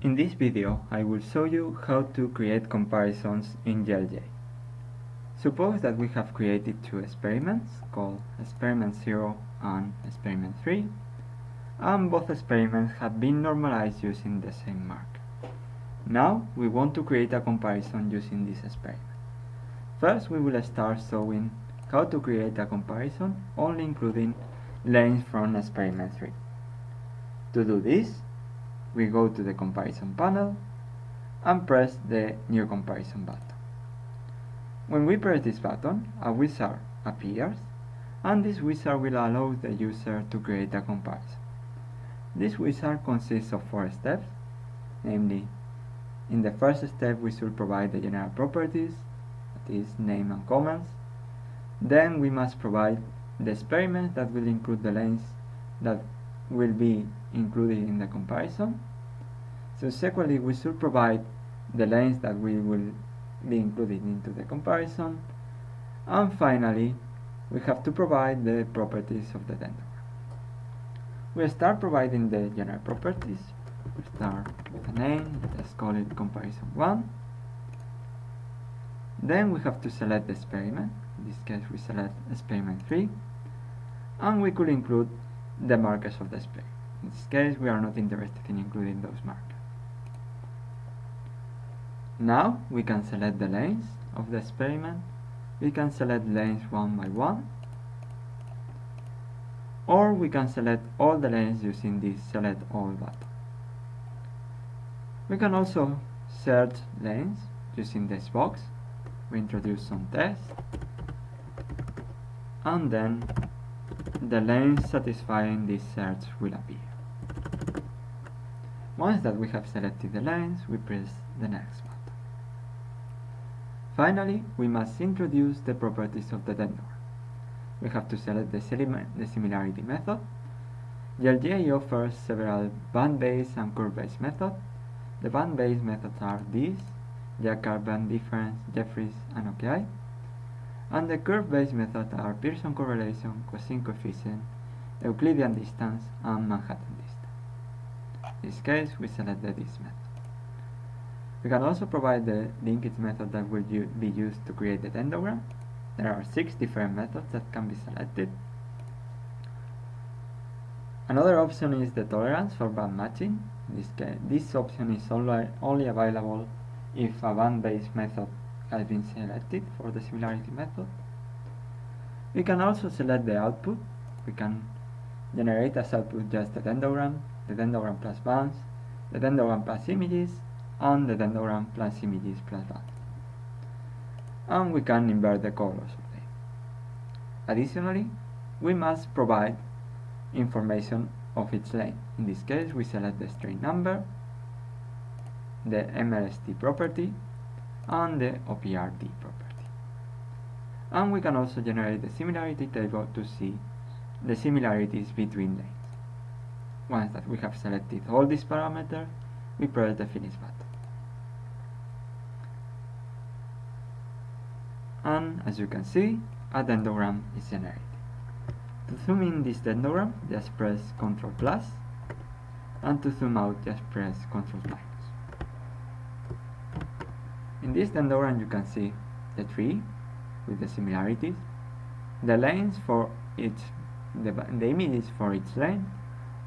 In this video, I will show you how to create comparisons in GelJ. Suppose that we have created two experiments called experiment 0 and experiment 3, and both experiments have been normalized using the same mark. Now we want to create a comparison using this experiment. First, we will start showing how to create a comparison only including lengths from experiment 3. To do this, we go to the comparison panel and press the new comparison button. When we press this button, a wizard appears, and this wizard will allow the user to create a comparison. This wizard consists of 4 steps, namely, in the first step we should provide the general properties, that is, name and comments. Then we must provide the experiments that will include the lengths that will be included in the comparison. Subsequently, we should provide the lengths that we will be included into the comparison. And finally, we have to provide the properties of the dendrogram. We start providing the general properties. We start with a name, let's call it comparison 1. Then we have to select the experiment. In this case, we select experiment 3. And we could include the markers of the experiment. In this case, we are not interested in including those markers. Now we can select the lengths of the experiment. We can select lengths 1 by 1, or we can select all the lengths using this select all button. We can also search lengths using this box. We introduce some text, and then the length satisfying this search will appear. Once that we have selected the lengths, we press the next button. Finally, we must introduce the properties of the dendrogram. We have to select the similarity method. GelJ offers several band-based and curve-based methods. The band-based methods are these: Jaccard band difference, Jeffreys, and OKI. And the curve-based methods are Pearson correlation, cosine coefficient, Euclidean distance, and Manhattan distance. In this case, we select the this method. We can also provide the linkage method that will be used to create the dendrogram. There are 6 different methods that can be selected. Another option is the tolerance for band matching. In this case, this option is only available if a band-based method has been selected for the similarity method. We can also select the output. We can generate as output just the dendrogram plus bands, the dendrogram plus images, and the dendrogram plus images plus bands. And we can invert the colors of them. Additionally, we must provide information of its length. In this case, we select the string number, the MLST property, and the OPRD property. And we can also generate the similarity table to see the similarities between lengths. Once that we have selected all these parameters, we press the finish button. And as you can see, a dendrogram is generated. To zoom in this dendrogram, just press Ctrl plus, and to zoom out, just press Ctrl minus. In this dendrogram, you can see the tree with the similarities, the lengths for each, the images for each length,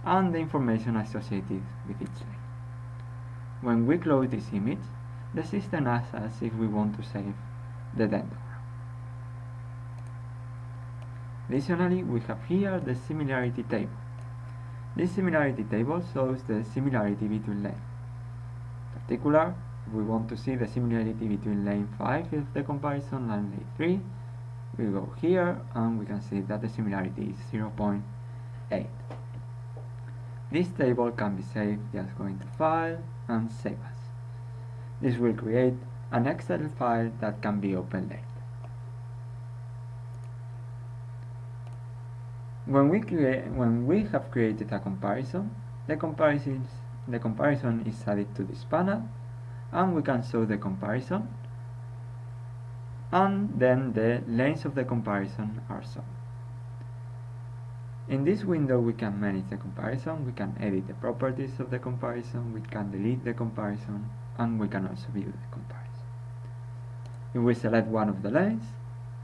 and the information associated with each length. When we close this image, the system asks us if we want to save the dendrogram. Additionally, we have here the similarity table. This similarity table shows the similarity between lengths. In particular, if we want to see the similarity between length 5 of the comparison and length 3, we go here and we can see that the similarity is 0.8. This table can be saved just going to File and Save As. This will create an Excel file that can be opened later. When we have created a comparison, the comparison is added to this panel, and we can show the comparison, and then the lengths of the comparison are shown. In this window we can manage the comparison, we can edit the properties of the comparison, we can delete the comparison, and we can also view the comparison. If we select one of the lanes,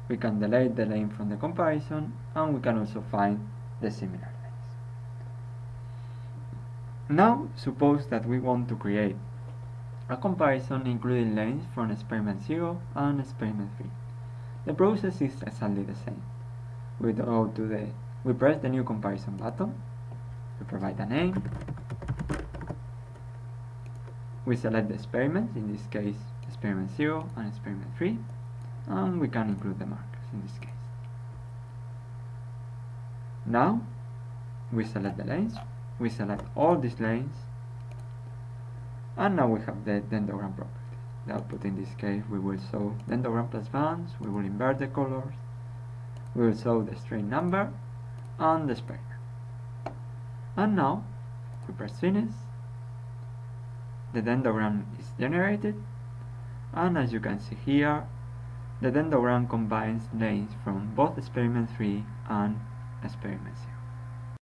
we can delete the lane from the comparison, and we can also find the similar lanes. Now suppose that we want to create a comparison including lanes from experiment 0 and experiment 3. The process is exactly the same. We press the new comparison button, we provide a name, we select the experiments, in this case experiment 0 and experiment 3, and we can include the markers in this case. Now we select the lanes, we select all these lanes, and now we have the dendrogram properties. The output in this case, we will show dendrogram plus bands, we will invert the colors, we will show the string number and the experiment. And now we press finish, the dendrogram is generated, and as you can see here, the dendrogram combines lanes from both experiment 3 and experiment 0.